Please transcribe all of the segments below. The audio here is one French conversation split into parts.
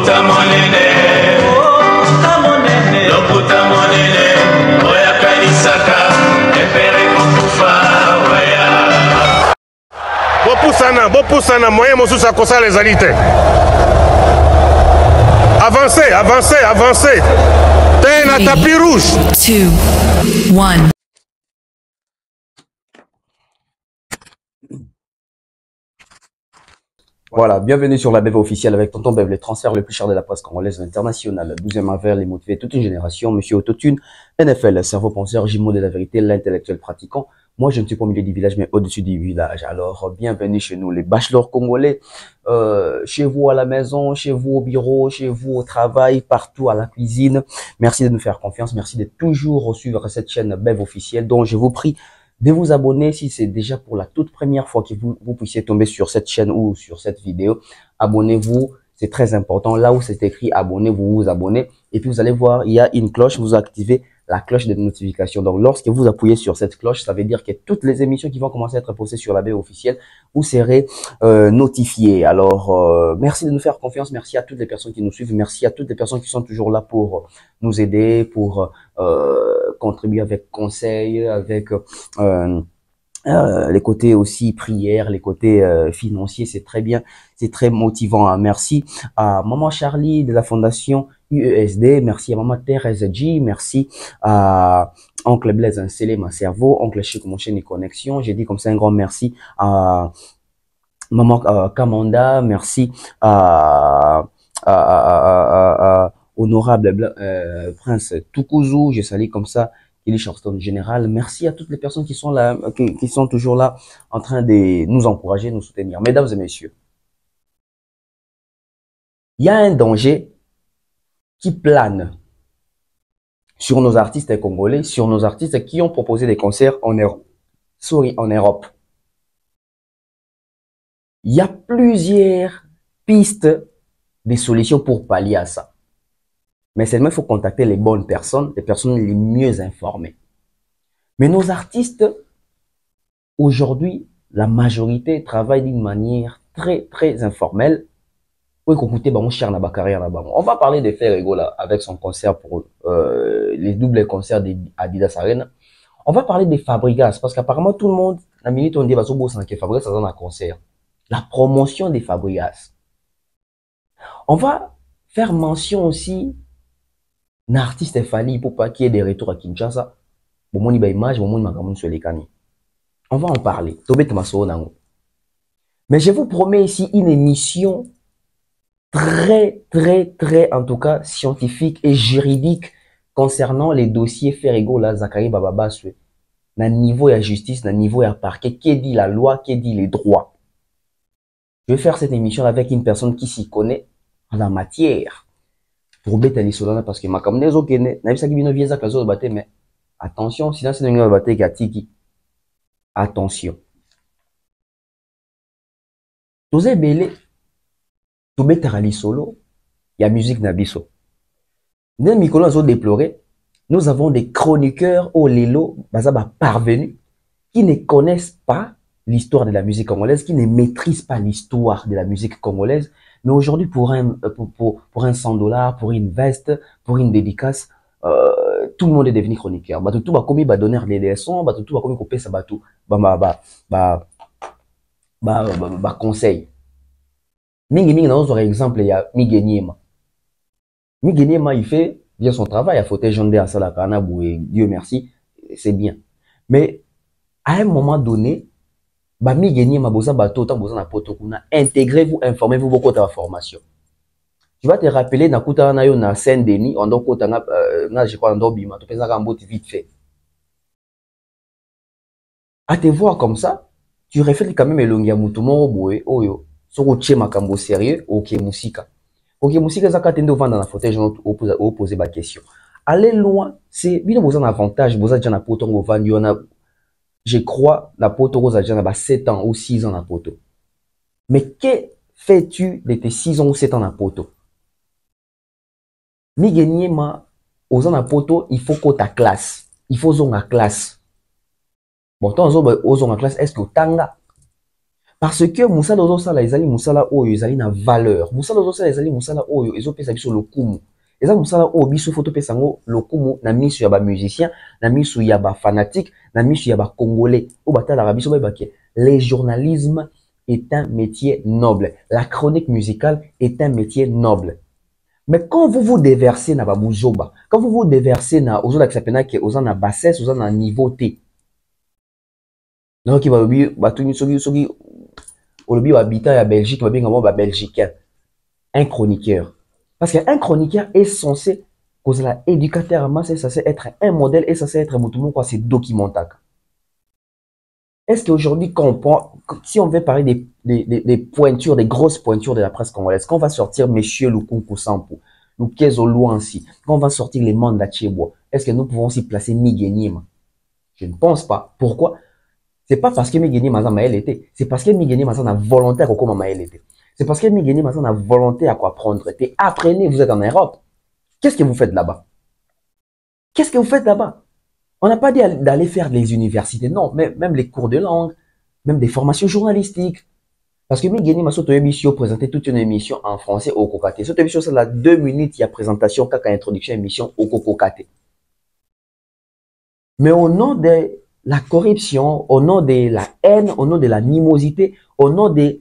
Lokuta monene, lokuta monene, oya kanisaka, epere kokufa, oya. Bopusana, moyen mosusa kosa les alités. Avancez. T'es la tapis rouge. 2, 1. Voilà, bienvenue sur la BV officielle avec Tonton Bev, les transferts les plus chers de la presse congolaise internationale. 12e avril, les motivés, toute une génération. Monsieur Autotune, NFL, cerveau penseur, jumeau de la vérité, l'intellectuel pratiquant. Moi, je ne suis pas au milieu du village, mais au-dessus du village. Alors, bienvenue chez nous, les bachelors congolais, chez vous à la maison, chez vous au bureau, chez vous au travail, partout à la cuisine. Merci de nous faire confiance. Merci de toujours suivre cette chaîne BV officielle, dont je vous prie de vous abonner si c'est déjà pour la toute première fois que vous puissiez tomber sur cette chaîne ou sur cette vidéo. Abonnez-vous, c'est très important. Là où c'est écrit abonnez-vous, vous abonnez. Et puis vous allez voir, il y a une cloche, vous activez la cloche de notification. Donc lorsque vous appuyez sur cette cloche, ça veut dire que toutes les émissions qui vont commencer à être postées sur la BV officielle, vous serez notifiés. Alors merci de nous faire confiance, merci à toutes les personnes qui nous suivent, merci à toutes les personnes qui sont toujours là pour nous aider, pour contribuer avec conseils, avec les côtés aussi prières, les côtés financiers, c'est très bien, c'est très motivant. Hein. Merci à Maman Charlie de la Fondation UESD, merci à Maman Thérèse G, merci à Oncle Blaise Insélé, ma cerveau, Oncle Chic, mon chaîne et connexion. J'ai dit comme ça un grand merci à Maman Kamanda, merci à Honorable Prince Tukuzu, je salue comme ça Kelly Charleston Général. Merci à toutes les personnes qui sont là, qui sont toujours là en train de nous encourager, nous soutenir. Mesdames et messieurs, il y a un danger qui plane sur nos artistes congolais, sur nos artistes qui ont proposé des concerts en Europe. En Europe. Il y a plusieurs pistes de solutions pour pallier à ça. Mais seulement il faut contacter les bonnes personnes, les personnes les mieux informées. Mais nos artistes, aujourd'hui, la majorité travaillent d'une manière très informelle. On va parler de Ferrego là, avec son concert pour les doubles concerts d'Adidas Arena. On va parler des Fabregas, parce qu'apparemment tout le monde, la minute on dit que Fabregas a un concert. La promotion des Fabregas. On va faire mention aussi d'un artiste Fali pour pas qu'il y ait des retours à Kinshasa. On va en parler. Mais je vous promets ici une émission très, en tout cas, scientifique et juridique concernant les dossiers Ferrego, la Zakari Bababa, na niveau de la justice, na niveau de la parquet, qui dit la loi, qui dit les droits. Je vais faire cette émission avec une personne qui s'y connaît en la matière. Pour bêter les solana parce que ma comme les autres, n'a pas qui vient via ça que battre, mais attention, sinon c'est une battre qui a tiki. Attention. Tous les belés. Tout bête rali solo, il y a musique nabiso. Nous Nicolas déploré, nous avons des chroniqueurs au Lelo, bazaba parvenus, qui ne connaissent pas l'histoire de la musique congolaise, qui ne maîtrisent pas l'histoire de la musique congolaise, mais aujourd'hui pour un $100, pour une veste, pour une dédicace, tout le monde est devenu chroniqueur. Tout va commis va donner des leçons, tout va commis couper ça tout, conseil. Mingi dans notre exemple, il y a Migeniema. Migeniema, il fait bien son travail, il a fauté Jondé à Salakana, et Dieu merci, c'est bien. Mais, à un moment donné, Migeniema, bosa bateau, tant bosa na potokuna, intégrez-vous, informez-vous beaucoup de la formation. Tu vas te rappeler, na kuta na yo na Saint-Denis, on doit kota na, je crois, on doit bima, tu fais ça comme vite fait. À te voir comme ça, tu réfléchis quand même elongia mutumo boé, oyo. Soko tche makambo sérieux, ok musika. Ok musika zaka tende vendre dans la fauteuil, on poser ma question. Aller loin, c'est bien besoin d'avantage, besoin de na poto on vend, on a, je crois, la poto rose a déjà 7 ans ou 6 ans na poto. Mais que fais-tu de tes 6 ans ou 7 ans na poto? Mi gagner ma, aux ans na poto, il faut que ta classe. Il faut zone à classe. Bon, tant aux en classe, est-ce que tanga? Parce que Moussala Ozosala, ezali Moussala Oyo, ezali na valeur. Moussala Ozosala, ezali Moussala Oyo, ezopesa biso lokumu. Eza Moussala Oyo, biso photo pesango lokumu, na misu ya ba musicien, na misu ya ba fanatique, na misu ya ba congolais. O batala rabiso ba baké. Le journalisme est un métier noble. La chronique musicale est un métier noble. Mais quand vous vous déversez na babouzoba, quand vous vous déversez na ozola qui s'appelle que oza na bassesse, oza na niveau T. Donc il va obi batuni sogi olobi habitant à Belgique, ba belgicain. Un chroniqueur. Parce qu'un chroniqueur est censé causer la éducateur c'est censé être un modèle et censé être mutumo quoi c'est documentaire. Est-ce qu'aujourd'hui, si on veut parler des pointures, des grosses pointures de la presse congolaise, quand on va sortir Monsieur Lukunku Sampo, Lukezo Luansi, quand on va sortir les Manda Chebois, est-ce que nous pouvons aussi placer Miguenima? Je ne pense pas. Pourquoi? C'est pas parce que Miguenima a maël été, c'est parce que Miguenima a volonté à quoi maël été. C'est parce que Miguenima a volonté à quoi apprendre. Apprenez, vous êtes en Europe. Qu'est-ce que vous faites là-bas? Qu'est-ce que vous faites là-bas? On n'a pas dit d'aller faire des universités, non, même les cours de langue, même des formations journalistiques. Parce que Miguel Massoto Emission présentait toute une émission en français au Kokate. Cette émission, c'est la 2 minutes, il y a présentation, kaka introduction, émission au Kokate. Mais au nom de la corruption, au nom de la haine, au nom de l'animosité, au nom de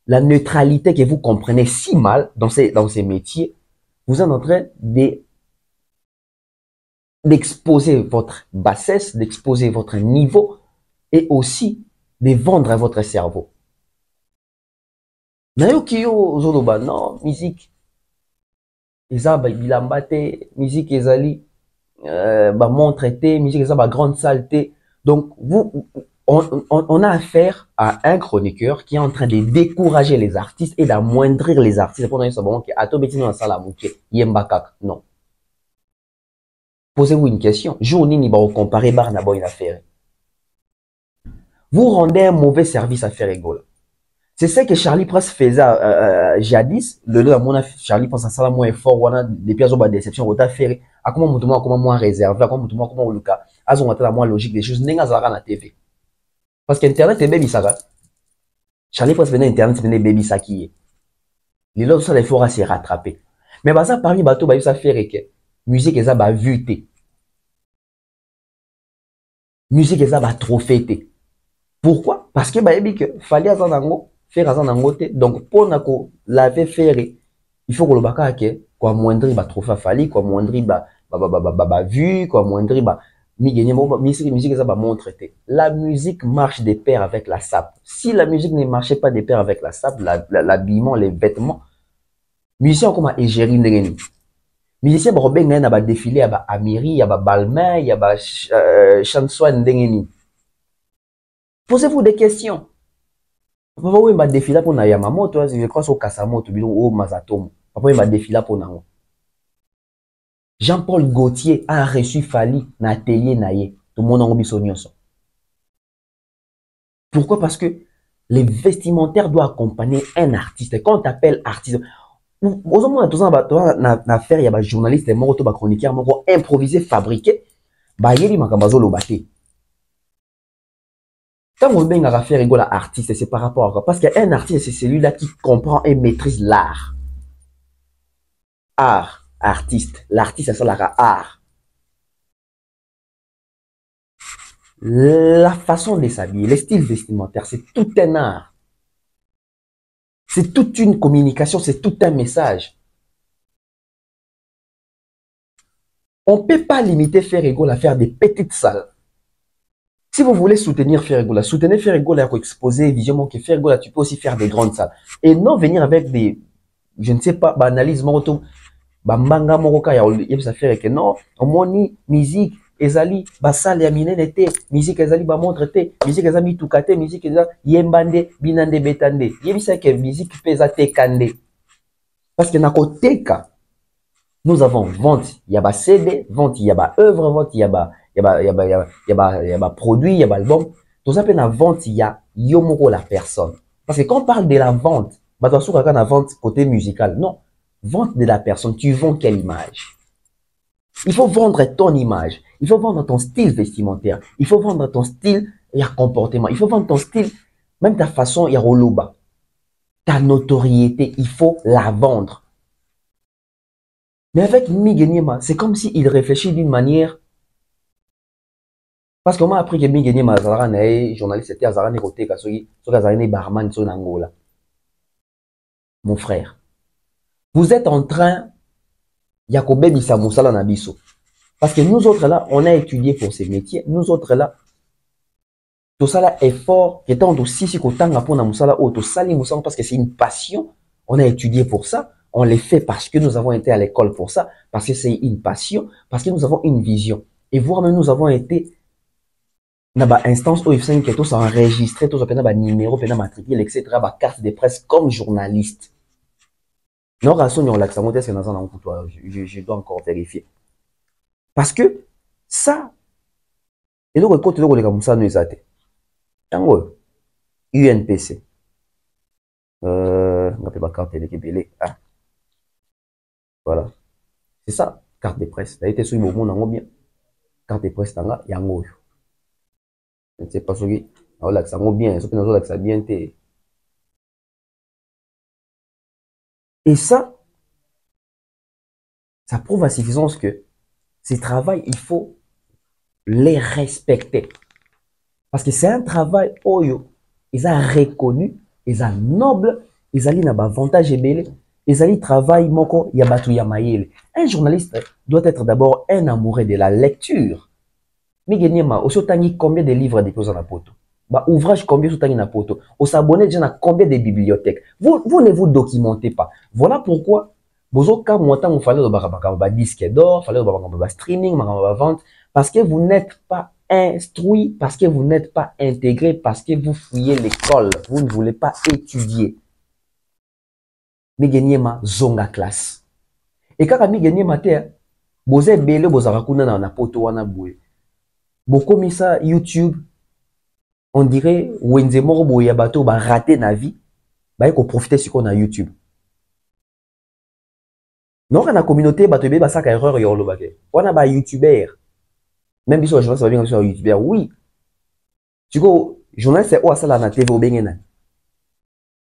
la neutralité que vous comprenez si mal dans ces métiers, vous êtes en train d'exposer votre bassesse, d'exposer votre niveau et aussi de vendre votre cerveau. Non, musique. Eza bilamba te, musique ezali montre te, musique eza grande saleté. Donc on a affaire à un chroniqueur qui est en train de décourager les artistes et d'amoindrir les artistes. Non. Posez-vous une question. Journée ni ba comparer bar na boy affaire. Vous rendez un mauvais service à faire égola. C'est ça que Charlie Press faisait jadis. Le lieu à mon Charlie Press ça moins fort wana des pièces de déception au affaire. À comment mutumo comment moins réservé, à comment mutumo comment luka. Azon atala moins logique des choses nenga zara na TV. Parce qu'internet est baby saga. Charlie Press venait internet venait baby saki. Les lots ça les fera se rattraper. Mais bah ça parmi bateau ba ça faire que musique eza ba vuité. Musique eza ba trophée. Pourquoi? Parce que bah que fallait azanango faire azanango te. Donc pour nako laver faire il faut que le baka que quoi moindre ba trophée fallait quoi moindre ba vu quoi moindre ba musique eza ba montre te. La musique marche de pair avec la sape. Si la musique ne marchait pas de pair avec la sape, l'habillement, les vêtements, musicien comme égérie ndengeni. Musicien ba robeng na ba défilé ya ba Amiri, ya ba Balmain, ya ba chanson ndengeni. Posez-vous des questions. Papa oui ba défilé pour na Yamamoto, je crois au Kasamoto, bilon au Mazatomo. Papa oui ba défilé pour na. Jean-Paul Gaultier a reçu Fali na atelier naie. Tout le monde en biso nyonso. Pourquoi? Parce que les vestimentaires doivent accompagner un artiste. Et quand on t'appelle artiste, aux hommes na faire ya ba journaliste moko to ba chroniqueur moko improviser fabriquer ba yeli makabazo lo baté. Quand on veut faire rigoler artiste, c'est par rapport à quoi? Parce qu'un artiste c'est celui-là qui comprend et maîtrise l'art. Art, artiste, l'artiste c'est ça la art. La façon de s'habiller, les styles vestimentaires, c'est tout un art. C'est toute une communication, c'est tout un message. On ne peut pas limiter Ferrigola à faire des petites salles. Si vous voulez soutenir Ferrigola, soutenez Ferrigola à exposer visuellement que Ferrigola, tu peux aussi faire des grandes salles. Et non venir avec des, je ne sais pas, analyse moto, bambanga moroka ya ça fait que non, on moni musique, ezali, basale ya minene te, musique ezali ba montre te, musique ezali tukate, musique ezali yembande, binande betande. Yebisa que musique pesa te kande. Parce que na koteka, nous avons vente, il y a ba CD, vente, il y a ba œuvre, vente, il y a ba produit, il y a ba album. Tout ça peut na vente, il y a yomoko la personne. Parce que quand on parle de la vente, bah dans ce cas la vente côté musical, non. Vente de la personne, tu vends quelle image? Il faut vendre ton image. Il faut vendre ton style vestimentaire. Il faut vendre ton style et comportement. Il faut vendre ton style Même ta façon, yaroloba, ta notoriété, il faut la vendre. Mais avec Miguel, c'est comme s'il réfléchit d'une manière. Parce qu'on m'a appris que Miguel journaliste, c'était Azarane Roté, Azarane Barman, son Angola. Mon frère, vous êtes en train, Yakobe Bissamoussala Nabiso. Parce que nous autres là, on a étudié pour ces métiers. Nous autres là, tout ça là, effort, étant aussi si qu'on tanga pour Namusala ou tout sali Moussala, parce que c'est une passion. On a étudié pour ça. On les fait parce que nous avons été à l'école pour ça. Parce que c'est une passion. Parce que nous avons une vision. Et voire même nous avons été dans l'instance OF5 qui est tous enregistré, tous appelés numéro, matricule, etc. Carte de presse comme journaliste. Non, je dois encore vérifier. Parce que ça, et le côté de comme ça nous a été. UNPC. On appelle la carte de ah. Voilà. C'est ça, carte de presse. Ça a été sur le monde bien. Carte de presse, il y a un je ne sais pas ce qui est bien, ce que ça bien. Et ça prouve à suffisance que ces travails, il faut les respecter. Parce que c'est un travail oyo, ils ont reconnu, ils ont noble, ils ont avantage et belé, ils ont travail moko yabatu yamayele. Un journaliste doit être d'abord un amoureux de la lecture. Mais gagnema, aussi combien de livres déposés dans la poto? Ouvrage combien de na poto? Au s'abonner déjà à combien de bibliothèques? Vous ne vous documentez pas. Voilà pourquoi bozo ka montant il fallait le disque d'or, fallait le streaming, vente, parce que vous n'êtes pas instruit, parce que vous n'êtes pas intégré, parce que vous fouillez l'école, vous ne voulez pas étudier. Migeniema zonga classe. Et quand migeniema te, boze bele bozarakuna na poto wana boué. Beaucoup mis ça YouTube, on dirait Wenze moro boya bato ba raté na vie, ba ko profiter sur qu'on a YouTube. Non, dans la communauté, bato be ba saka erreur yo lo bagé. On a ba YouTuber. Même si journaliste va bien sur YouTuber, oui. Tu go journaliste c'est ou ça là na TV au bengena.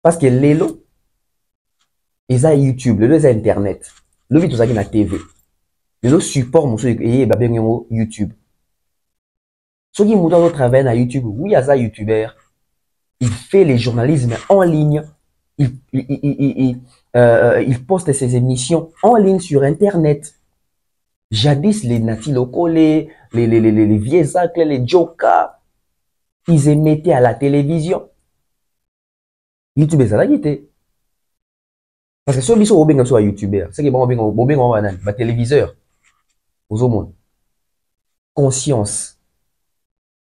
Parce que lelo ils a YouTube, lelo ils a internet. Le vit tout ça na TV. Lelo support mon et ba bien YouTube. Ceux qui m'ont travaillé à YouTube, oui, à ça, YouTuber, il fait les journalismes en ligne, il poste ses émissions en ligne sur Internet. Jadis, les natifs locaux, les vieux actes, les jokers, ils émettaient à la télévision. YouTube, ça l'a été. Parce que ceux qui sont au sur YouTuber, c'est qui vont au téléviseur, aux hommes. Conscience.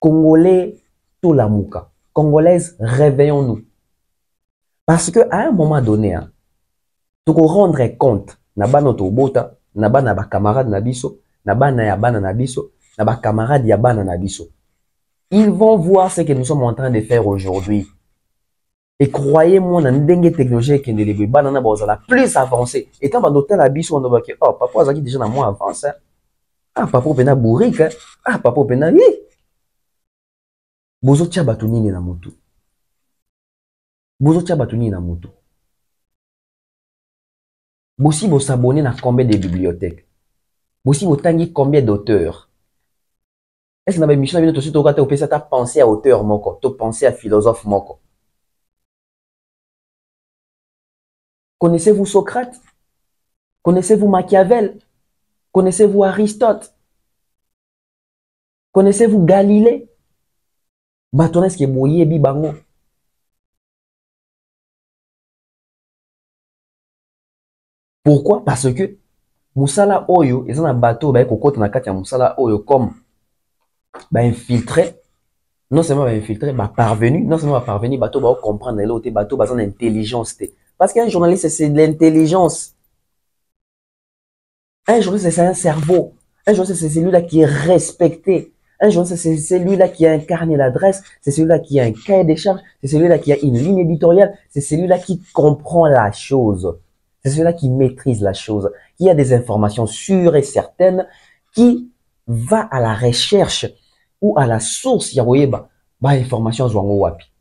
Congolais, tout la mouka. Congolaises, réveillons-nous. Parce que à un moment donné, tu peux rendre compte, naba notre bota, naba na ba camarade nabiso, naba na yabana nabiso, naba camarade yabana nabiso. Ils vont voir ce que nous sommes en train de faire aujourd'hui. Et croyez-moi, dans une technologie qui est banana la plus avancée. Et quand on a l'abiso, on va dire, oh, papa, ça qui déjà moins avancé. Ah, papa, pena bourrique. Ah, papa, pena oui. Bozo tia batunini na mutu. Bozo tia batunini na mutu. Bosi bo s'abonner na combien de bibliothèques. Bosi bo tangi combien d'auteurs. Est-ce que na ba mission na bino to sito kata opesa ta penser à auteur moko, to penser à philosophe moko. Connaissez-vous Socrate? Connaissez-vous Machiavel? Connaissez-vous Aristote? Connaissez-vous Galilée? Batones qui boye bi bango. Pourquoi? Parce que Moussala Oyo, ils ont un bateau, bah, kokota na kati ya Moussala Oyo comme bah, infiltré. Non seulement bah, infiltré, bah, parvenu. Non seulement bah, parvenu, bateau, bah, comprendre l'autre bateau, bah, son intelligence. Parce qu'un journaliste, c'est de l'intelligence. Un journaliste, c'est un cerveau. Un journaliste, c'est celui-là qui est respecté. Un journaliste, c'est celui-là qui a un carnet d'adresse, c'est celui-là qui a un cahier des charges, c'est celui-là qui a une ligne éditoriale, c'est celui-là qui comprend la chose, c'est celui-là qui maîtrise la chose, qui a des informations sûres et certaines, qui va à la recherche ou à la source, yawoyeba, bah information zwango wapi.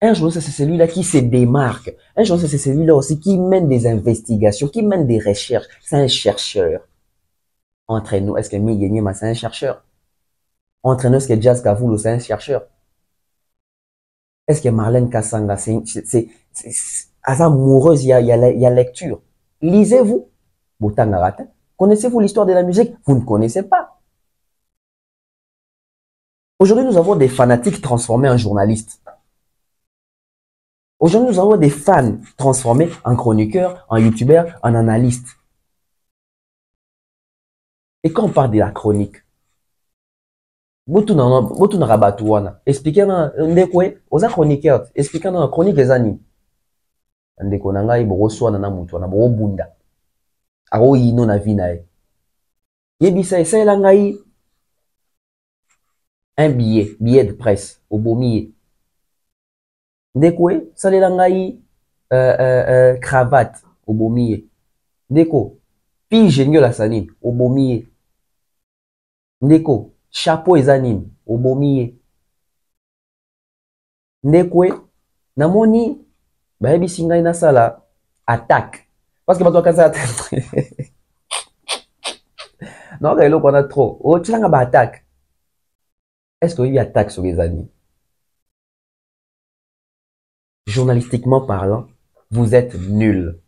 Un journaliste, c'est celui-là qui se démarque. Un journaliste, c'est celui-là aussi qui mène des investigations, qui mène des recherches. C'est un chercheur. Entre nous, est-ce que Miguel c'est un chercheur? Entre nous, est-ce que Jazz Kavulo, c'est un chercheur? Est-ce que Marlène Kassanga, c'est amoureuse, il y a lecture. Lisez-vous. Botangarata. Connaissez-vous l'histoire de la musique? Vous ne connaissez pas. Aujourd'hui, nous avons des fanatiques transformés en journalistes. Aujourd'hui, nous avons des fans transformés en chroniqueurs, en youtubeurs, en analystes. Et quand on parle de la chronique, Botuna Rabatuana, expliquez-nous, ndekwe, oza chroniqueur, expliquez-nous la chronique des animes. Ndeko nangai boroswa na mutuana, borobunda. Aro yino na vinae. Yebisa esa ngai un billet de presse, au bomier. Ndekwe, salela ngai cravate, au bomier. Ndeko, pige nyo la sanine, au bomier. Ndeko, chapeau et anime, au bomier. Ndekwe, namoni, baebi singa ina sala, attaque. Parce que bato kaza non, il y a trop. Oh, tu l'as attaque. Est-ce qu'il y a attaque sur les animes? Journalistiquement parlant, vous êtes nuls.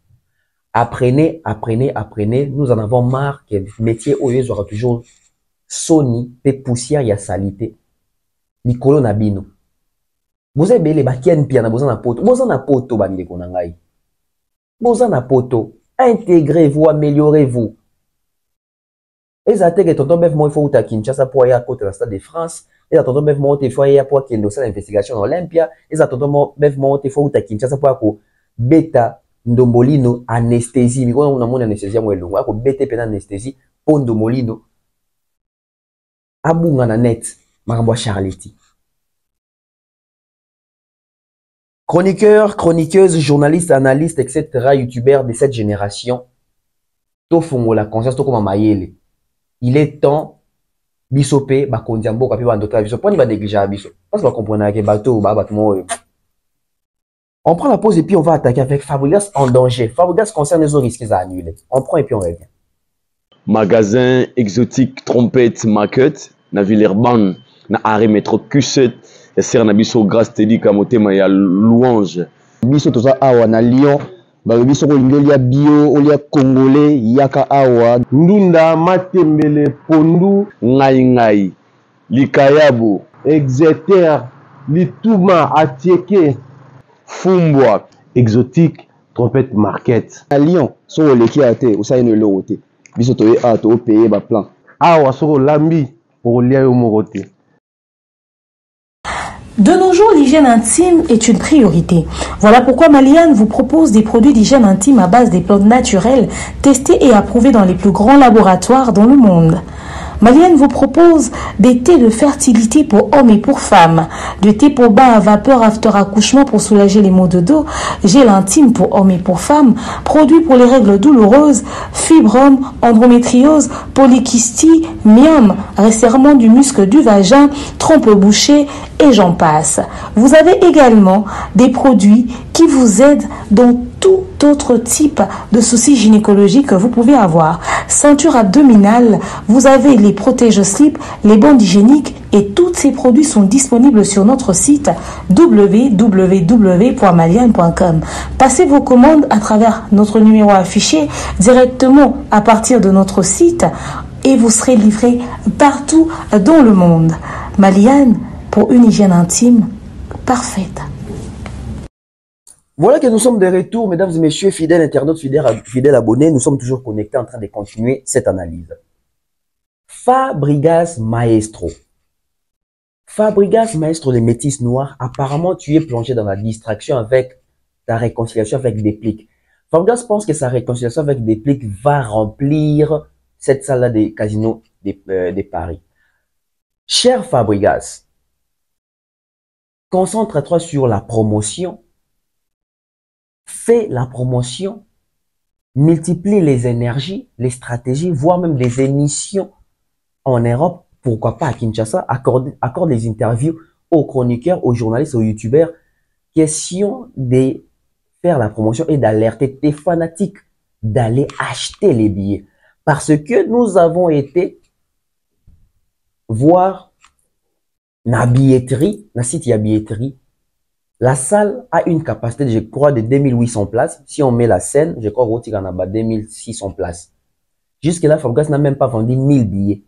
Apprenez, apprenez, apprenez. Nous en avons marre que le métier où il y aura toujours Sony, pe poussière, il y a salité. Nicolo Nabino. Vous avez les bakien piana, vous en avez poto. Vous en avez poto, bani konangai. Vous en avez poto. Intégrez-vous, améliorez-vous. Et ça que tonton Bev moi il faut à Kinshasa pour aller à côté de la Stade de France. Et ça tonton Bev moi il faut aller pour qu'il y ait une investigation à Olympia. Et ça tonton Bev moi il faut à Kinshasa pour aller bêta ndombolino anesthésie. Mais quand on a mon anesthésie moi longue, pour bêta peine anesthésie pour ndombolino. Abunga na net, marambo Charletti. Chroniqueurs, chroniqueuses, journalistes, analystes, etc., youtubeurs de cette génération, to fongo la conscience, to comme mayele. Il est temps, bisopé, ba kondiambo, kapi ba ndota biso. Pourquoi il va négliger biso? Parce qu'on comprend que bateau, on prend la pause et puis on va attaquer avec Fabregas en danger. Fabregas concerne les risques à annuler. On prend et puis on revient. Magasin exotique trompette market na Villeurbanne na arrêt métro Q7 et ser na biso grâce tedi kamotema ya louange biso toza awa na Lyon ba biso ko lingelia bio olia congolais yaka awa ndunda matembele pondu ngai likayabo exeter lituma atieke fumbwa exotique trompette market à Lyon so leki ate usaine le roté biso toye a to payer ba plan awa soko lambi pour lia yo moroté. De nos jours, l'hygiène intime est une priorité. Voilà pourquoi Maliane vous propose des produits d'hygiène intime à base des plantes naturelles, testés et approuvés dans les plus grands laboratoires dans le monde. Maliane vous propose des thés de fertilité pour hommes et pour femmes, de thé pour bain à vapeur after accouchement pour soulager les maux de dos, gel intime pour hommes et pour femmes, produits pour les règles douloureuses, fibrome, endométriose, polykystie, myome, resserrement du muscle du vagin, trompe bouchée et j'en passe. Vous avez également des produits qui vous aident dans tout autre type de soucis gynécologiques que vous pouvez avoir. Ceinture abdominale, vous avez les protège-slip, les bandes hygiéniques et tous ces produits sont disponibles sur notre site www.maliane.com. Passez vos commandes à travers notre numéro affiché directement à partir de notre site et vous serez livré partout dans le monde. Maliane, pour une hygiène intime parfaite. Voilà que nous sommes de retour, mesdames et messieurs, fidèles internautes, fidèles abonnés. Nous sommes toujours connectés en train de continuer cette analyse. Fabregas Maestro. Fabregas Maestro, les métis noirs. Apparemment, tu es plongé dans la distraction avec ta réconciliation avec des pliques. Fabregas pense que sa réconciliation avec des pliques va remplir cette salle-là des casinos de Paris. Cher Fabregas, concentre-toi sur la promotion. Fais la promotion, multiplie les énergies, les stratégies, voire même des émissions en Europe, pourquoi pas à Kinshasa, accorde des interviews aux chroniqueurs, aux journalistes, aux youtubeurs question de faire la promotion et d'alerter tes fanatiques d'aller acheter les billets. Parce que nous avons été voir la billetterie, la site ya billetterie. La salle a une capacité, je crois, de 2800 places. Si on met la scène, je crois qu'il y en a 2600 places. Jusque-là, Fabregas n'a même pas vendu 1000 billets.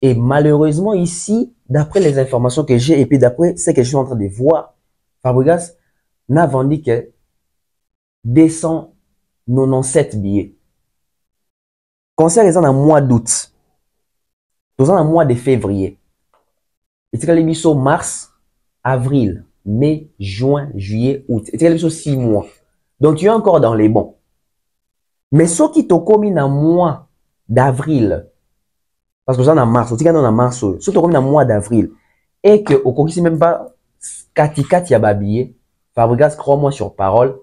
Et malheureusement, ici, d'après les informations que j'ai et puis d'après ce que je suis en train de voir, Fabregas n'a vendu que 297 billets. Concert est en mois d'août. Dans un mois de février. Et c'est les biseaux mars, avril, mai, juin, juillet, août. Et c'est les biseaux 6 mois. Donc tu es encore dans les bons. Mais ce qui te commis dans le mois d'avril, parce que ça en mars, tu en mars, ce qui te commis dans le mois d'avril, et que au cours même pas Kati ya babillé, Fabregas, crois-moi sur parole,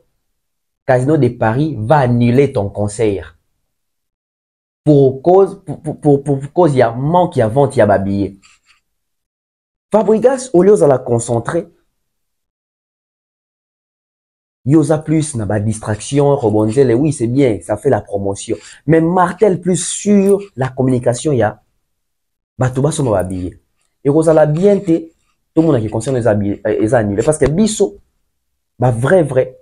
Casino de Paris va annuler ton concert. Pour cause, il y a manque, il y a vente, il y a babillé. Fabregas, au lieu de la concentrer, il y a plus na distraction, rebondir, oui, c'est bien, ça fait la promotion. Mais martel plus sur la communication, il y a Batouba son babillé. Et vous allez bien tout le monde qui concerne les annulés. Parce que Bisso, vrai,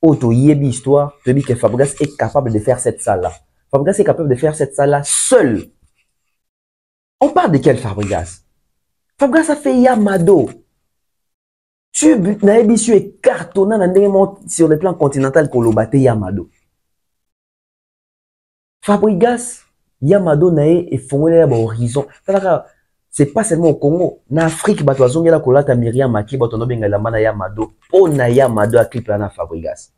auto yebi histoire, te dit que Fabregas est capable de faire cette salle-là. Fabregas est capable de faire cette salle-là seul. On parle de quel Fabregas? Fabregas a fait Yamado. Tu n'as pas su cartonner sur le plan continental qu'on l'a battu Yamado. Fabregas, Yamado nae et fondé à l'horizon. C'est pas seulement au Congo. En Afrique, il y a la Myriam Maki, il y a la Yamado. On a Yamado à clip à Fabregas.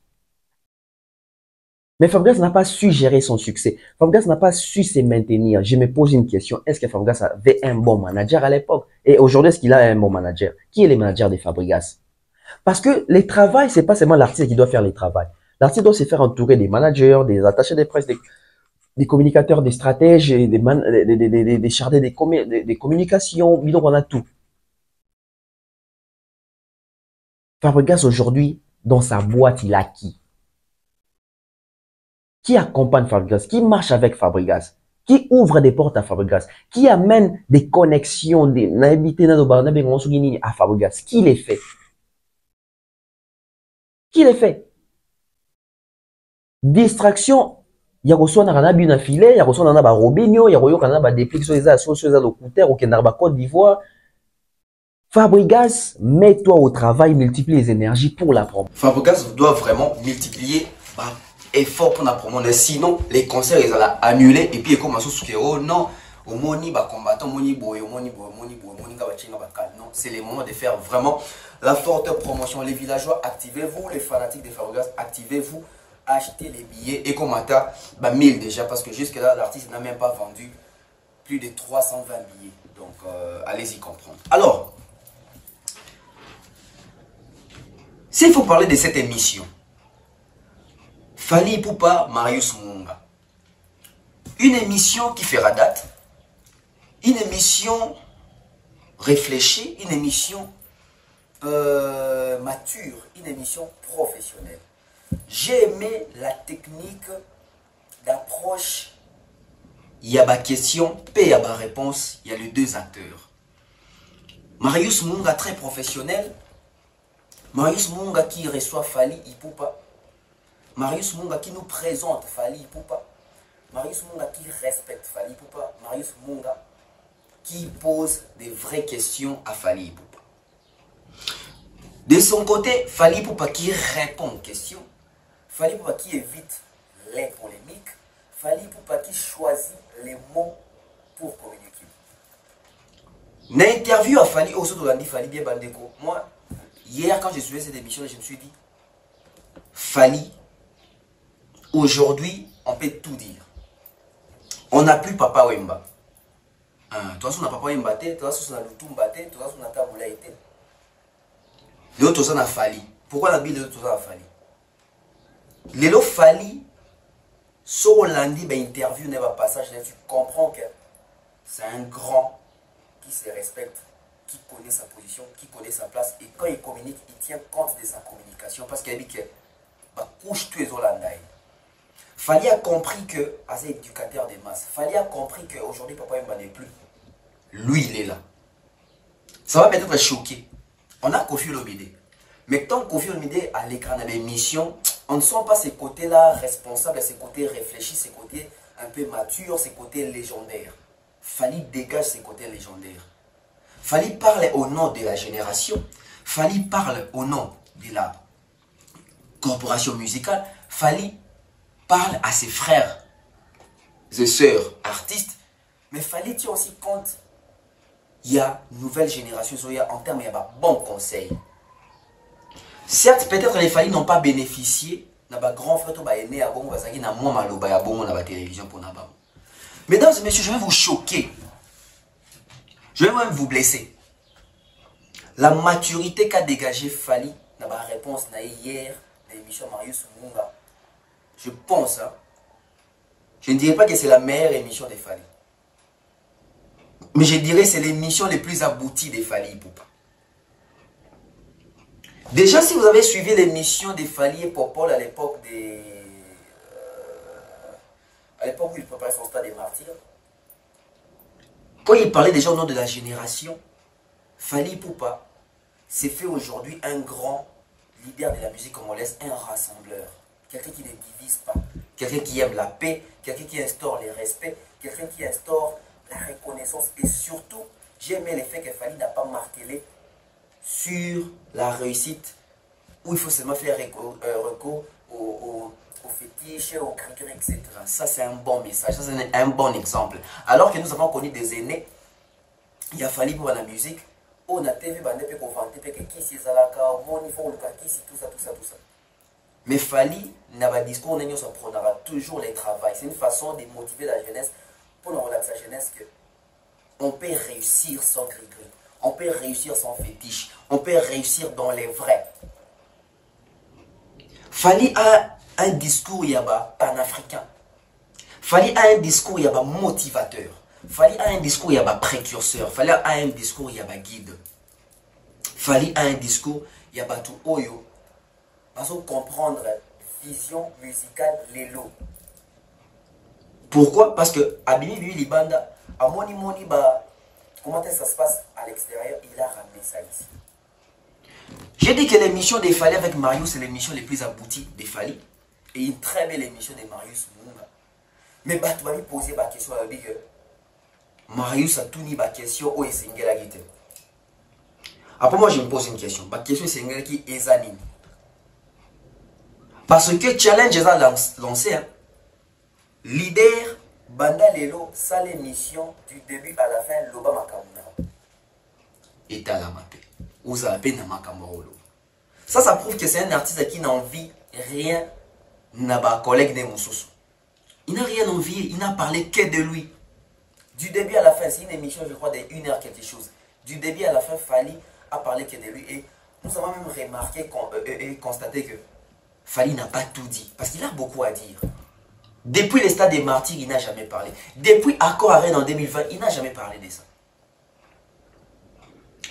Mais Fabregas n'a pas su gérer son succès. Fabregas n'a pas su se maintenir. Je me pose une question. Est-ce que Fabregas avait un bon manager à l'époque? Et aujourd'hui, est-ce qu'il a un bon manager? Qui est le manager de Fabregas? Parce que le travail, c'est pas seulement l'artiste qui doit faire le travail. L'artiste doit se faire entourer des managers, des attachés de presse, des communicateurs, des stratèges, des chargés des communications. Donc, on a tout. Fabregas, aujourd'hui, dans sa boîte, il a qui? Qui accompagne Fabregas? Qui marche avec Fabregas? Qui ouvre des portes à Fabregas? Qui amène des connexions, à Fabregas? Qui les fait? Qui les fait? Distraction. Il y a reçu un bien affilé, il y a reçu un Robinho, il y a reçu un déplique sur les associations au Côte d'Ivoire. Fabregas, mets-toi au travail, multiplie les énergies pour la promo. Fabregas doit vraiment multiplier effort pour la promo. Sinon, les concerts, ils allaient annuler et puis ils commencent à se dire, oh non, au moni, combattant, moni, boy, non, c'est le moment de faire vraiment la forte promotion. Les villageois, activez-vous, les fanatiques de Fabregas, activez-vous, achetez les billets et commentez 1000 déjà parce que jusque-là, l'artiste n'a même pas vendu plus de 320 billets. Donc, allez-y comprendre. Alors, s'il faut parler de cette émission, Fally Ipupa, Marius Munga. Une émission qui fera date, une émission réfléchie, une émission mature, une émission professionnelle. J'ai aimé la technique d'approche. Il y a ma question, puis il y a ma réponse, il y a les deux acteurs. Marius Munga, très professionnel. Marius Munga qui reçoit Fally Ipupa. Marius Munga qui nous présente Fally Ipupa. Marius Munga qui respecte Fally Ipupa. Marius Munga qui pose des vraies questions à Fally Ipupa. De son côté, Fally Ipupa qui répond aux questions. Fally Ipupa qui évite les polémiques. Fally Ipupa qui choisit les mots pour communiquer. L'interview à Fally, Fally bien Bandeko. Moi, hier quand j'ai suivi cette émission, je me suis dit, Fally, aujourd'hui, on peut tout dire. On n'a plus Papa Wemba. Toi, on n'a Papa Wemba, toi, on a Lutumba, toi, on a Taboula. L'autre, on a Fally. Pourquoi la Bible de l'autre, on a Fally? L'élo Fally, si on l'a dit, interview n'est pas passage, tu comprends que c'est un grand qui se respecte, qui connaît sa position, qui connaît sa place. Et quand il communique, il tient compte de sa communication. Parce qu'il a dit que couche tous les Hollandais. Fali a compris que, assez éducateur des masses, Fali a compris qu'aujourd'hui, Papa Wemba n'est plus. Lui, il est là. Ça va peut-être choquer. On a Koffi Olomide. Mais tant que Koffi Olomide à l'écran de l'émission, on ne sent pas ces côtés-là responsables, ces côtés réfléchis, ces côtés un peu matures, ces côtés légendaires. Fali dégage ces côtés légendaires. Fali parle au nom de la génération. Fali parle au nom de la corporation musicale. Fali parle à ses frères et sœurs artistes. Mais Fali tient aussi compte. Il y a une nouvelle génération, en termes, il y a un bon conseil. Certes, peut-être les Fali n'ont pas bénéficié. Grand frère est né à Bongo, il y a moins mal au la télévision pour Nabam. Mesdames et messieurs, je vais vous choquer. Je vais même vous blesser. La maturité qu'a dégagé Fali dans la réponse hier de l'émission Marius Munga. Je pense, hein, je ne dirais pas que c'est la meilleure émission de Fali. Mais je dirais que c'est l'émission les plus abouties de Fali Ipupa. Déjà, si vous avez suivi l'émission de Fali et Popol à l'époque où il préparait son stade des martyrs, quand il parlait déjà au nom de la génération, Fali Ipupa s'est fait aujourd'hui un grand leader de la musique congolaise, un rassembleur. Quelqu'un qui ne divise pas, quelqu'un qui aime la paix, quelqu'un qui instaure le respect, quelqu'un qui instaure la reconnaissance. Et surtout, j'ai aimé le fait que Fali n'a pas martelé sur la réussite où il faut seulement faire recours au fétiche, au cri-cri, etc. Ça, c'est un bon message, ça, c'est un bon exemple. Alors que nous avons connu des aînés, il a fallu pour la musique, on a TV, qui c'est Zalaka, tout ça. Mais Fali n'a pas discours, on aura toujours les travail. C'est une façon de motiver la jeunesse pour relaxer la jeunesse que on peut réussir sans gris-gris, on peut réussir sans fétiche, on peut réussir dans les vrais. Fali a un discours yaba panafricain. Fali a un discours yaba motivateur. Fali a un discours yaba précurseur. Fali a un discours yaba guide. Fali a un discours yaba tout oyo. Parce qu'on comprendre vision musicale l'élo. Pourquoi? Parce que Abimi Bibi Libanda, à Moni ba, comment ça se passe à l'extérieur, il a ramené ça ici. J'ai dit que l'émission des Fali avec Marius, c'est l'émission les plus abouties des Fali. Et une très belle émission de Marius Munga. Mais bah, tu vas lui poser la question à lui que Marius a tout mis la question où est Sengela qui était. Après moi, je me pose une question. La question est Sengela qui est Zanine. Parce que challenge est lancé. Hein. Leader, Banda Lelo, ça l'émission du début à la fin, Loba Makamuna. Et à la mapé. Ou à peine Makamorolo. Ça prouve que c'est un artiste qui n'a envie rien n'a pas collègue de Moussous. Il n'a rien envie, il n'a parlé que de lui. Du début à la fin, c'est une émission, je crois, de 1 heure quelque chose. Du début à la fin, Fali a parlé que de lui. Et nous avons même remarqué et constaté que Fali n'a pas tout dit. Parce qu'il a beaucoup à dire. Depuis les stades des martyrs, il n'a jamais parlé. Depuis Accord Arène en 2020, il n'a jamais parlé de ça.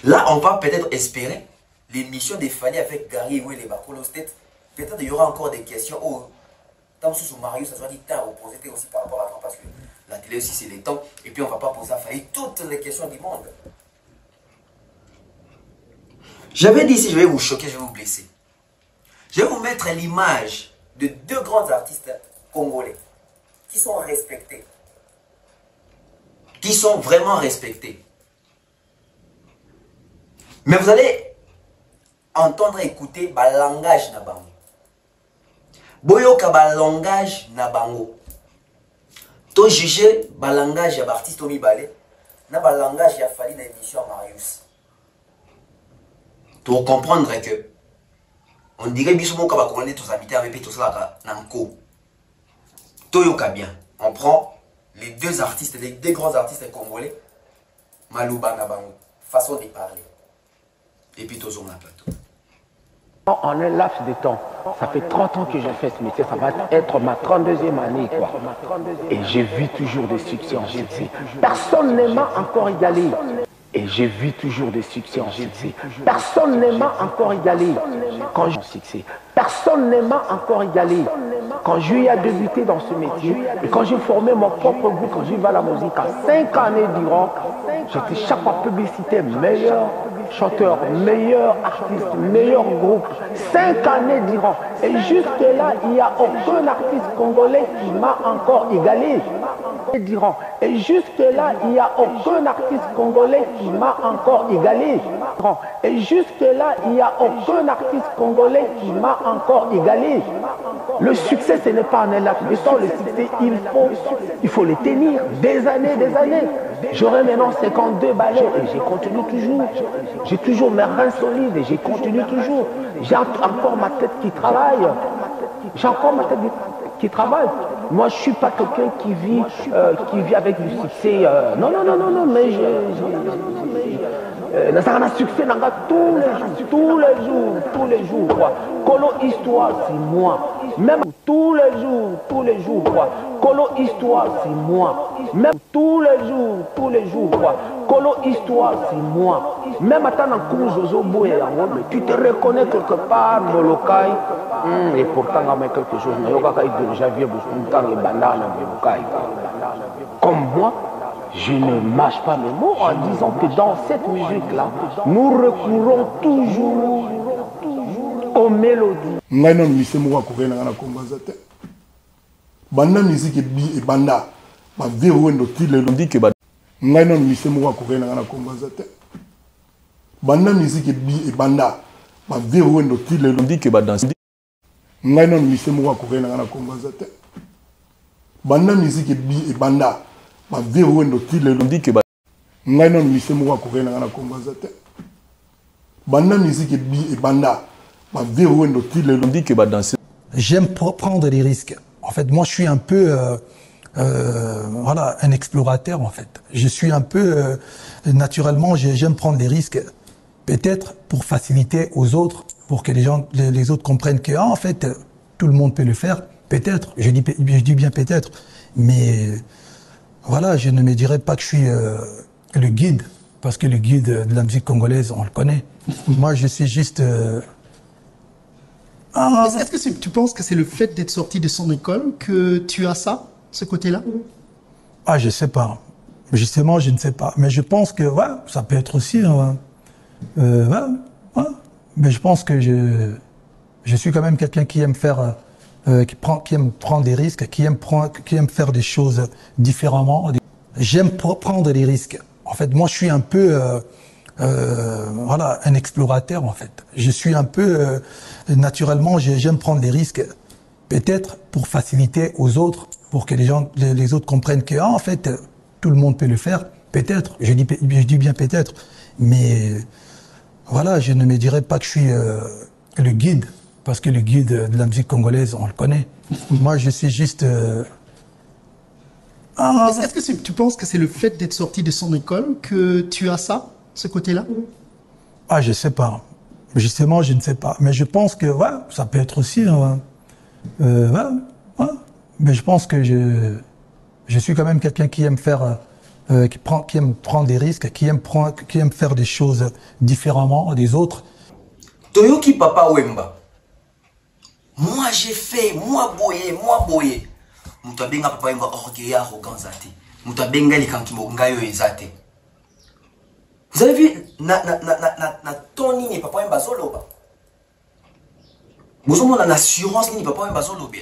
Là, on va peut-être espérer l'émission de Fali avec Gary et les Bakolo State. Peut-être qu'il y aura encore des questions. Oh, tant sous Marius, ça soit dit, t'as reposé aussi par rapport à toi, parce que la télé aussi c'est les temps. Et puis on ne va pas poser à Fali toutes les questions du monde. J'avais dit, si je vais vous choquer, je vais vous blesser. Je vais vous mettre l'image de 2 grands artistes congolais qui sont respectés. Qui sont vraiment respectés. Mais vous allez entendre écouter le langage na bango. Boyoka ba langage na bango. To juger ba langage ya artiste mibale na ba langage ya Fali na émission Marius. Pour comprendre que on dirait biso moka ba congolais tous habités avec tout ça na nko. Toyoka bien. On prend les 2 artistes, les 2 grands artistes congolais, Malouba na bango, façon de parler. Et puis tous on a plateau. En un laps de temps, ça fait 30 ans que je fais ce métier, ça va être ma 32e année quoi. Et j'ai vu toujours des succès en succès. Personne ne m'a encore égalé. Et j'ai vu toujours des succès en succès. Personne ne m'a encore égalé quand j'ai succès. Personne ne m'a encore égalé quand j'ai eu à débuter dans ce métier. Et quand j'ai formé mon propre groupe, quand j'ai vu à la musique, à 5 années durant, j'étais chaque fois publicité, meilleur chanteur, meilleur artiste, meilleur groupe. 5 années durant. Et jusque là, il n'y a aucun artiste congolais qui m'a encore égalé. Et jusque là, il n'y a aucun artiste congolais qui m'a encore égalé. Et jusque là, il n'y a aucun artiste congolais qui m'a encore égalé. Le succès, ce n'est pas un élan. Le succès, il faut le tenir des années, des années. J'aurai maintenant 52 ballets et j'ai continué toujours. J'ai toujours mes reins solides et j'ai continué toujours. J'ai encore ma tête qui travaille. J'ai encore ma tête qui travaille. Moi, je ne suis pas quelqu'un qui vit avec du succès. Non, mais j'ai un succès tous les jours. Quoi. Colo Histoire, c'est moi. Même tous les jours. Quoi. Colo Histoire, c'est moi. Même tous les jours. Quoi. Colo Histoire, c'est moi. Même à un coup, Zozo Boué, mais tu te reconnais quelque part, Molokai. Et pourtant, il y a quelque chose. Comme moi, je ne mâche pas mes mots en disant que dans cette musique-là, nous recourons toujours aux mélodies. Banda musique et banda ba véro ndo tile lo dit que ba ngai non mise mo ko rena na kombazate banda musique et banda ba véro ndo tile lo dit que ba danse ngai non mise mo ko rena na kombazate banda musique et banda ba véro ndo tile lo dit que ba ngai non mise mo ko rena na kombazate banda musique et banda ba véro ndo tile lo dit que ba danse. J'aime prendre des risques. En fait, moi, je suis un peu, voilà, un explorateur, en fait. Je suis un peu, naturellement, j'aime prendre des risques, peut-être pour faciliter aux autres, pour que les autres comprennent que, en fait, tout le monde peut le faire. Peut-être, je dis bien peut-être, mais voilà, je ne me dirais pas que je suis le guide, parce que le guide de la musique congolaise, on le connaît. Moi, je suis juste... Est-ce que tu penses que c'est le fait d'être sorti de son école que tu as ça, ce côté-là? Ah, je sais pas. Justement, je ne sais pas. Mais je pense que, ouais, ça peut être aussi... ouais. Mais je pense que je suis quand même quelqu'un qui aime faire... qui aime prendre des risques, qui aime faire des choses différemment. J'aime prendre des risques. En fait, moi, je suis un peu... voilà, un explorateur, en fait. Je suis un peu... naturellement, j'aime prendre des risques, peut-être pour faciliter aux autres, pour que les autres comprennent que, en fait, tout le monde peut le faire. Peut-être, je dis bien peut-être, mais voilà, je ne me dirais pas que je suis le guide, parce que le guide de la musique congolaise, on le connaît. Moi, je suis juste... Est-ce que tu penses que c'est le fait d'être sorti de son école que tu as ça, ce côté-là? Ah, je sais pas. Justement, je ne sais pas. Mais je pense que, ouais, ça peut être aussi... ouais. Mais je pense que je suis quand même quelqu'un qui aime faire... qui aime prendre des risques, qui aime faire des choses différemment des autres. Toyoki Papa Wemba. Moi j'ai fait, moi boyé. Mutabenga Papa Wemba orgueil arrogant zate. Mutabenga likankibo ngayo ezate. Vous avez vu na Tony ni Papa Wemba zoloba. Vous avez une assurance ni Papa Wemba zoloba.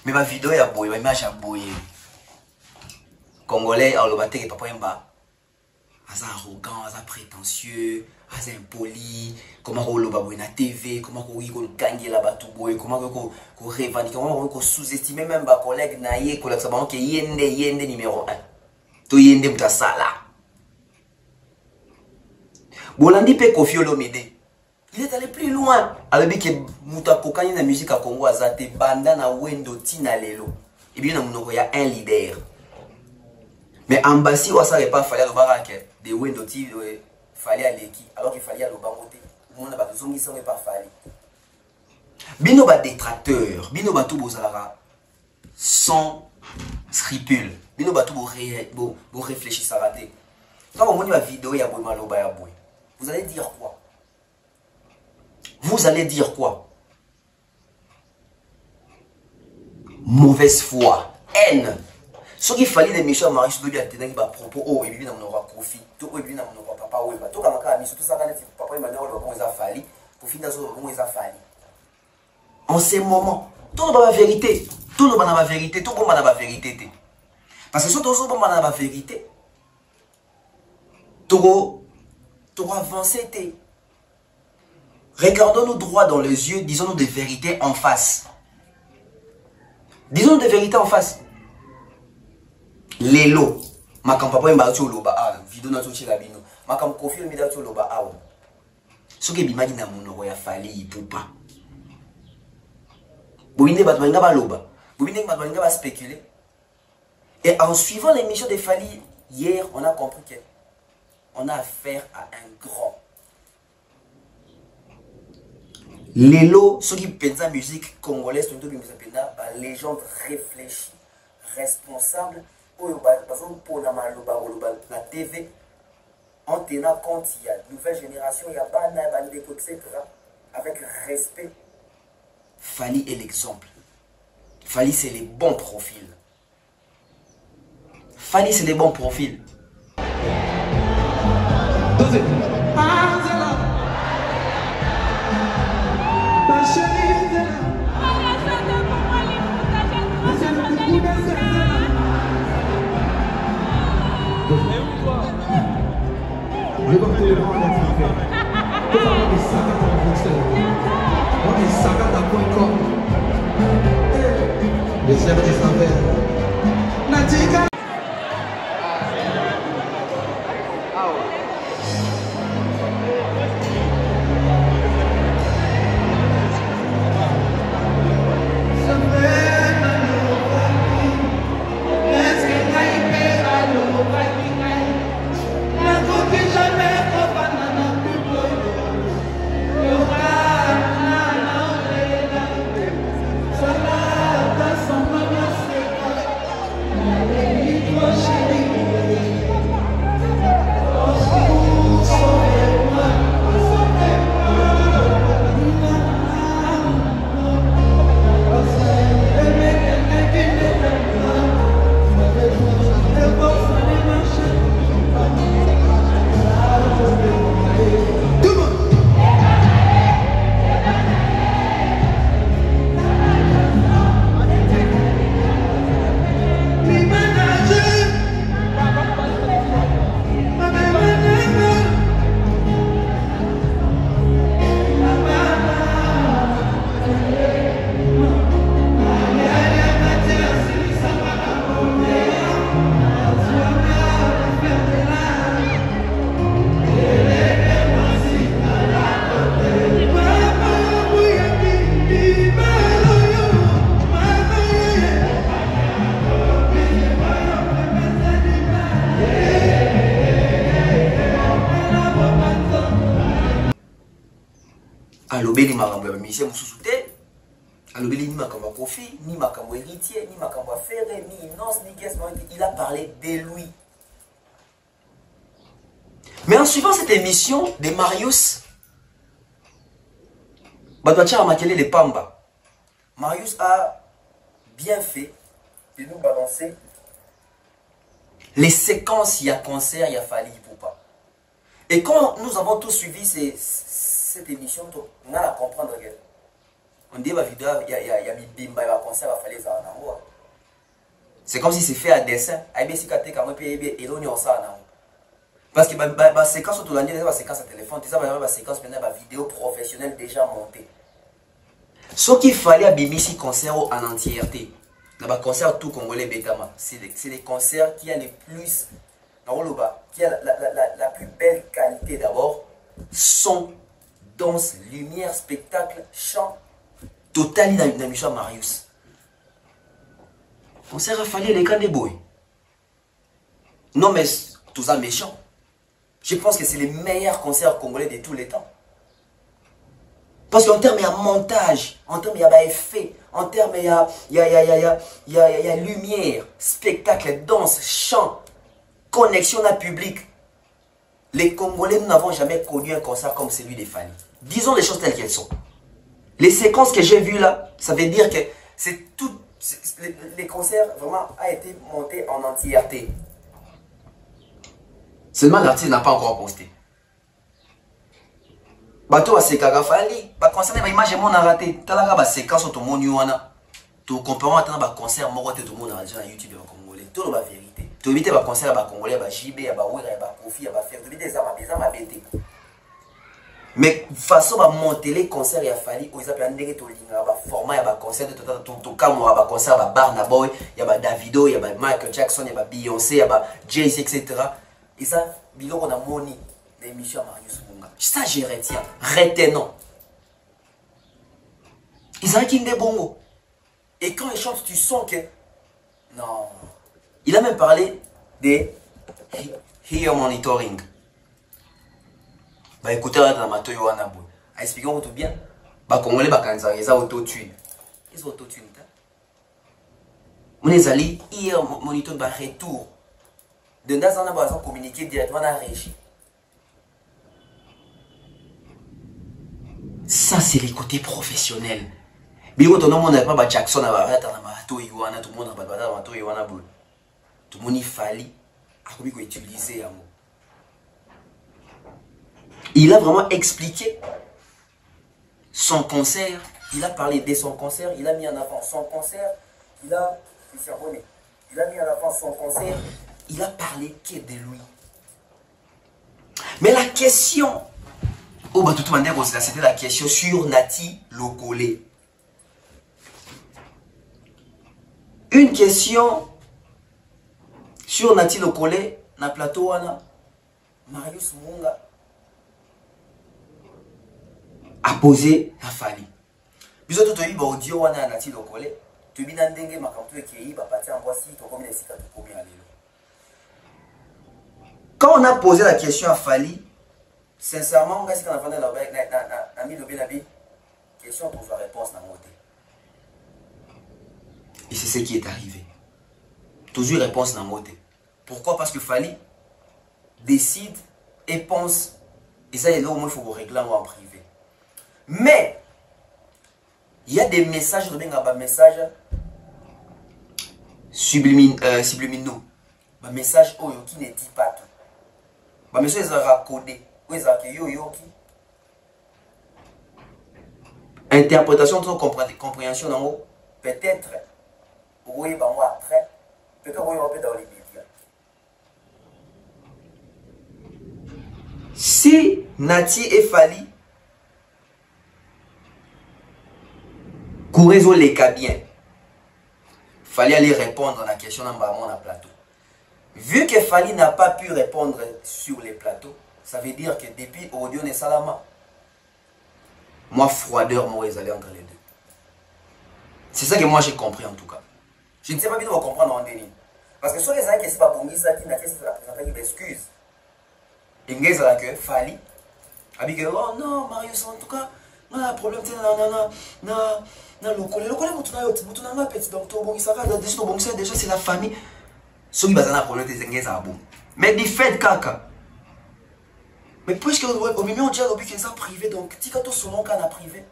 Mais ma vidéo ya boyé, ma image ya boyé. Congolais aloba te Papa Wemba. Asa arrogant, asa prétentieux, asa impoli, comment on le voit na TV, comment on rigole gagner la batouboy, comment on revendique, comment on sous-estime même ma collègue naïe, collègue saban que yende numéro 1. To yende mutasala. Bolandi pe Koffi Olomide. Il est allé plus loin. Alors que muta kokani na musique à Congo azate banda na wendo tina lelo. Et bien on y a un leader. Mais Ambassi ça n'est pas fallu le barak de wendo ti fallait aller qui alors qu'il fallait le bangoté. Mon na ba zongi ça n'est pas fallu. Bino ba détracteur, bino ba tout bozala sans scrupule. Bino ba tout bo réfléchir ça raté. Quand vous voyez ma vidéo, il y a Maloba ya boy. Vous allez dire quoi? Vous allez dire quoi? Mauvaise foi, haine. Ce qu'il fallait des méchants Marius de lui a tenu à propos, oh, et lui, on aura profit. Tout, et lui, on aura papa, oui, tout, comme un tout ça, papa, il m'a dit, on les a fallu. Pour finir, on les a fallu. En ces moments, tout le monde a la vérité. Tout le monde a la vérité. Tout le monde a la vérité. Parce que si tout le monde a la vérité, tu auras avancé. Regardons-nous droit dans les yeux, disons-nous des vérités en face. Disons des vérités en face. Lelo, ma papa est battu au loba, ah, vidéo n'a touché la bino. Ma cam confie le midatu au loba, ah, ce qui est bimagi na mon ya fali pour pas. Bouine batmanga ba loba, bouine batmanga ba spéculer. Et en suivant l'émission de Fali, hier, on a compris qu'on a affaire à un grand. Lelo, ceux qui pensent la musique congolaise, la légende réfléchie, responsable, pour la TV, en tenant compte, il y a une nouvelle génération, il y a Bana, etc. Avec respect. Fali est l'exemple. Fali, c'est les bons profils. Fali, c'est les bons profils. Alobeli makambo ya mission mususu te. Alobeli ni makambo Kofi, ni makambo héritier, ni makambo Ferré, ni Inonce, ni Guess. Il a parlé de lui. Mais en suivant cette émission de Marius, Badouacha a maquillé les Pamba. Marius a bien fait de nous balancer les séquences, il y a concert, il y a Fali Poupa. Et quand nous avons tous suivi cette émission, on a à comprendre que on dit la vidéo, il y a Bimba, il y a concert, il fallait ça. C'est comme si c'est fait à dessin. Parce que la séquence autour de l'année, la séquence à téléphone, la séquence maintenant, la vidéo professionnelle déjà montée. Ce qu'il fallait à Bimisi concert en entièreté. Dans le concert tout congolais Betama, c'est les concerts qui a les plus, qui a la plus belle qualité d'abord, son, danse, lumière, spectacle, chant, total dans la mission Marius. Concert a fallu les grands déboués. Non mais tout ça méchant. Je pense que c'est les meilleurs concerts congolais de tous les temps. Parce qu'en termes, il y a montage, en termes, il y a effet, en termes, il y a lumière, spectacle, danse, chant, connexion à public. les Congolais, nous n'avons jamais connu un concert comme celui des Fally. Disons les choses telles qu'elles sont. Les séquences que j'ai vues là, ça veut dire que c'est tout. Les concerts vraiment a été monté en entièreté. Seulement l'artiste n'a pas encore posté. Bato a sekaka Fally, ba concert ba image mon a raté. Talaka ba séquence tout monde wana. Tout comparant attendre ba concert moko te tout le monde a sur YouTube ba congolais. Tout la vérité. Tu éviter ba concert ba congolais ba JB ba Wera ba Kofi ba faire. Tu éviter ça ma bête. Mais façon ba monter les concerts ya Fally o ezapela ndenge to linga ba format ya ba concert de to kamwa ba concert ba Burna Boy, ya ba Davido, ya ba Michael Jackson, ya ba Beyoncé, ya ba Jay-Z etc. Et ça biloko na moni l'émission Marius Munga. Ça je retiens, retenons. Isaac Inde Bongo. Et quand il chante, tu sens que non. Il a même parlé de Hear Monitoring. Bah écoutez, dans ma toyo wana boy. Expliquons tout bien. Bah congolais bah kanza, ils ont auto-tune. Ils ont auto-tune. On est allé hier monitor bah retour. De là on a besoin communiquer directement dans la régie. Ça c'est les côtés professionnels. Mais quand on n'a pas bah Jackson à bah dans ma toyo wana, tout le monde a bah dans ma toyo wana boy. Tout le monde il fallait à comment utiliser un mot. Il a vraiment expliqué son concert, il a parlé de son concert, il a mis en avant son concert, il a mis en avant son concert, il a parlé que de lui. Mais la question, oh bah de toute manière, c'était la question sur Nati Lokole. Une question sur Nati Lokole, na plateau wana, Marius Munga a posé à Fally. Biso to yi ba audio wana Nati Lokole, to bi na ndenge makamto ekei ba pati en voici to comme les sika to komi alelo. Quand on a posé la question à Fally, sincèrement, on a dit qu'on a fait la mis le bi question pour la réponse na moté. Et c'est ce qui est arrivé. Toujours réponse na moté. Pourquoi? Parce que Fally décide et pense, et ça, il faut vous régler en privé. Mais, il y a des messages, des messages subliminaux. Des messages qui ne dit pas tout. Des messages raccordés. Interprétation de compréhension, peut-être, oui, après, peut-être, oui, on peut dans les médias. Si Nati et Fally Kourezo les cas bien. Fallait aller répondre à la question dans le plateau. Vu que Fally n'a pas pu répondre sur les plateaux, ça veut dire que depuis Audio et Salama, moi, froideur, moi, ils allaient entre les deux. C'est ça que moi j'ai compris en tout cas. Je ne sais pas bien vous comprendre en déni. Parce que sur les gens qui ne sont pas pour ça, qui n'a pas présenté des excuses. Ils disent que Fally a dit que oh non, Marius, en tout cas, on a un problème, déjà c'est la famille. Ceux qui ont un problème, c'est un bon. Mais du fait, caca. Mais puisque au milieu, on dit que c'est privé, donc, si tu as son nom privé,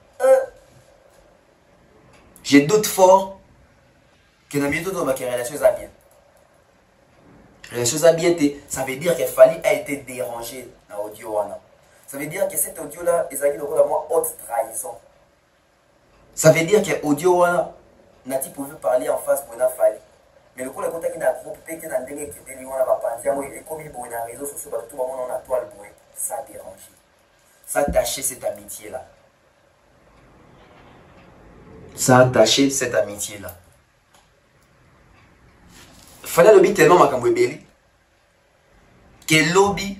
j'ai doute fort que dans le dans ma relation à bien. Relation à bien, ça veut dire que Fally a été dérangé dans l'audio. Ça veut dire que cet audio-là, il s'agit de moi haute trahison. Ça veut dire que l'audio, Nati pouvait parler en face pour Fally. Mais le coup, le contact qui a groupe, qui a un délai qui était lié à la pensée, et comme il y a un réseau social, tout le monde a toile bouée. Ça a dérangé. Ça a taché cette amitié-là. Ça a taché cette amitié-là. Fallait le lobby tellement ma belli que lobby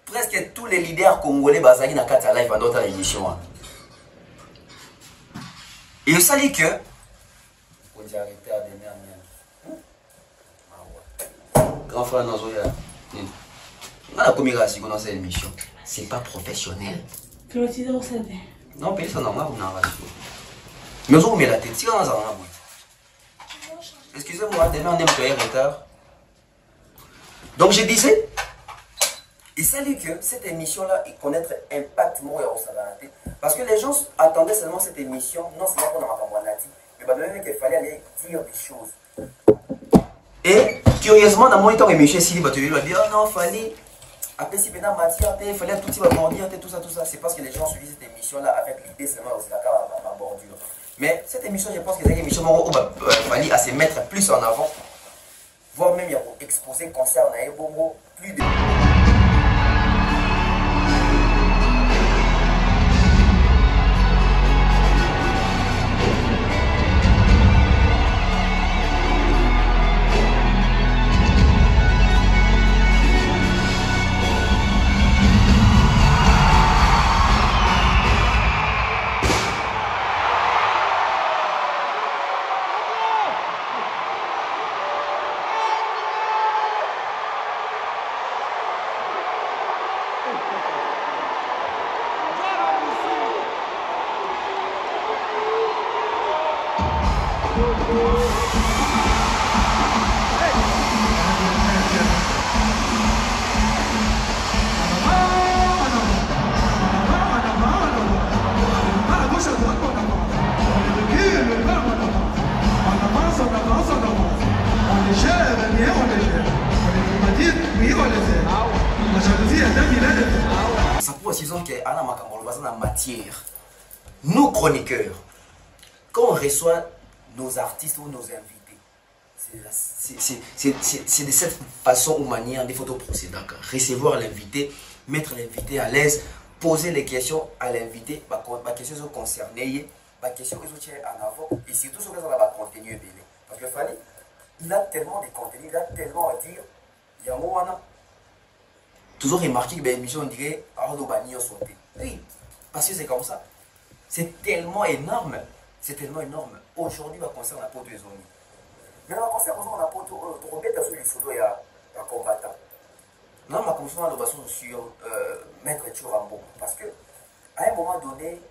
presque tous les leaders congolais basés dans la live dans d'autres émissions. Et vous savez que on dit arrêter à donner grand frère Nazoya. On a commis la dans cette émission. C'est pas professionnel. Non, mais ça normal on a mais on met la tête si on a excusez-moi, demain on est en retard. Donc je disais, Et ça dit que cette émission-là, il connaître impact parce que les gens attendaient seulement cette émission, non seulement qu'on a pas mais qu'il fallait aller dire des choses. Et curieusement, dans mon temps, émission, si il a dit, oh non, fallait après si maintenant matière, il fallait tout bordir, tout ça. C'est parce que les gens suivaient cette émission-là avec l'idée seulement aussi d'accord à ma bordure. Mais cette émission, je pense que c'est une émission où il fallait à se mettre plus en avant, voire même il y a pour exposer concert à Ebongo plus de. Ça prouve aussi que la matière, nous chroniqueurs, quand on reçoit nos artistes ou nos invités, c'est de cette façon ou manière des photos procédures. Recevoir l'invité, mettre l'invité à l'aise, poser les questions à l'invité, les questions sont concernées, les questions que sont en avant, et surtout ce que ça va contenu. Parce que Fally, il a tellement de contenu, il a tellement à dire, il y a un moment, toujours remarqué que l'émission, on dirait, oui, parce que c'est comme ça. C'est tellement énorme. C'est tellement énorme. Aujourd'hui, on va concerne la peau de zone. Mais on va concerne la peau de remettre sur les photos et à combattant. Non, on va concerne la basson sur Maître Turambo. Parce que, à un moment donné,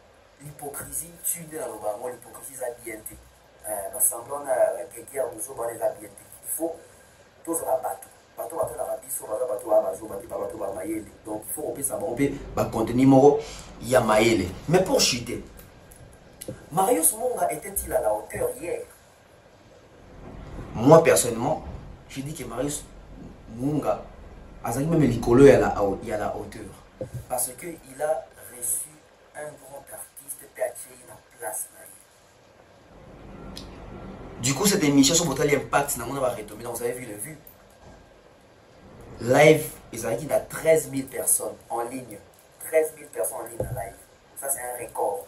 l'hypocrisie tue dans le baron, l'hypocrisie est bien été. Semblant que guerre nous sommes les bien. Il faut tous rabattre. Donc il faut contenir moro il y a maïle. Mais pour chuter, Marius Munga était-il à la hauteur hier? Moi personnellement, je dis que Marius Munga a même l'écolo à la hauteur parce qu'il a reçu un grand artiste PHI dans la place. Du coup cette émission sur votre impact on va retomber. Vous avez vu le vu live, ils ont dit qu'il y a 13 000 personnes en ligne. 13 000 personnes en ligne en live. Ça, c'est un record.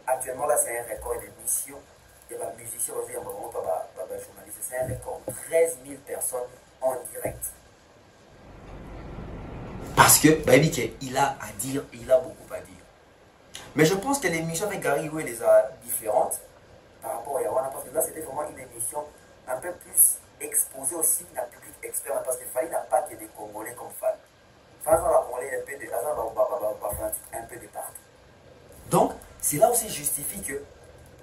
Actuellement, là, c'est un record d'émission. Il y a des musiciens aussi, il y a vraiment pas de journalistes. C'est un record. 13 000 personnes en direct. Parce que, il a à dire, il a beaucoup à dire. Mais je pense que l'émission avec Gary Way les a différentes par rapport à Yawana. Parce que là, c'était vraiment une émission un peu plus exposée aussi d'un public expert. Parce que Fally n'a pas que des Congolais comme fan. Fally va parler un peu de partout. Donc, c'est là aussi justifie que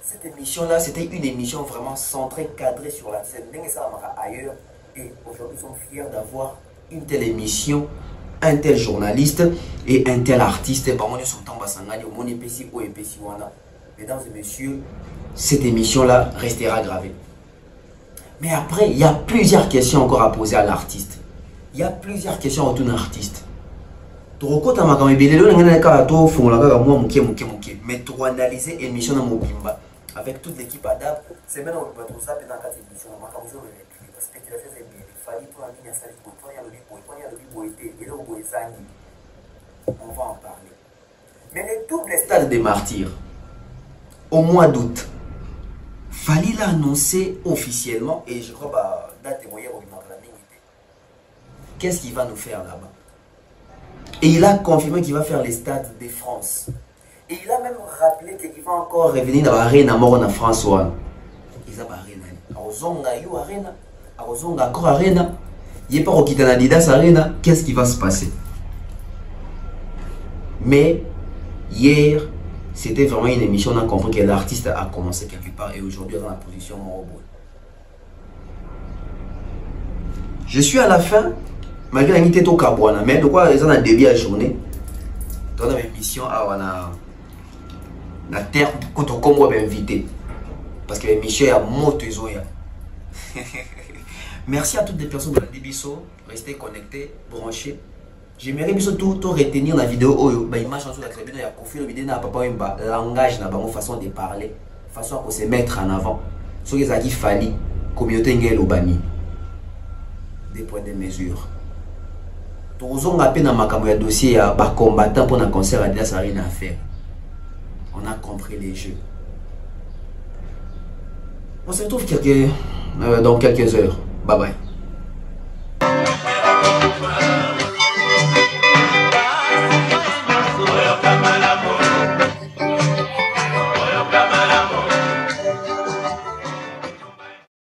cette émission-là, c'était une émission vraiment centrée, cadrée sur la scène. Mais ça va ailleurs. Et aujourd'hui, nous sommes fiers d'avoir une telle émission, un tel journaliste et un tel artiste. Mesdames et messieurs, cette émission-là restera gravée. Mais après, il y a plusieurs questions encore à poser à l'artiste. Il y a plusieurs questions autour d'un artiste. Mais tu analyser l'émission dans Mobimba avec toute l'équipe ADAP, c'est maintenant que tu vas dans cette émission. On va en parler. Mais le double stade des martyrs, au mois d'août, Fally l'a annoncé officiellement et je crois que date témoignée au qu'est-ce qu'il va nous faire là-bas? Et il a confirmé qu'il va faire les stades de France. Et il a même rappelé qu'il va encore revenir dans l'arène à mort en France. Il va arène. Arozonga yo arène. Arozonga encore arène. Il n'est pas au Kitanadidas arène. Qu'est-ce qui va se passer? Mais hier, c'était vraiment une émission. On a compris que l'artiste a commencé quelque part et aujourd'hui dans la position Morobo. Je suis à la fin malgré la tête au Cabouana, mais de quoi ils ont un début à la journée. Dans la émission, on a la terre quand on commence à inviter. Parce que Michel a monté. Merci à toutes les personnes de la Débisso. Restez connectés, branchés. J'aimerais bien tout retenir la vidéo. L'image sur la vidéo, il y a confié la vidéo, il n'y a pas un langage, une façon de parler, façon de se mettre en avant. Ce qui est fallu, communauté ngel obani. Des points de mesure. Tous on a peine dans ma dossier à combattant pour un concert à ça n'a rien à faire. On a compris les jeux. On se retrouve dans quelques heures. Bye bye.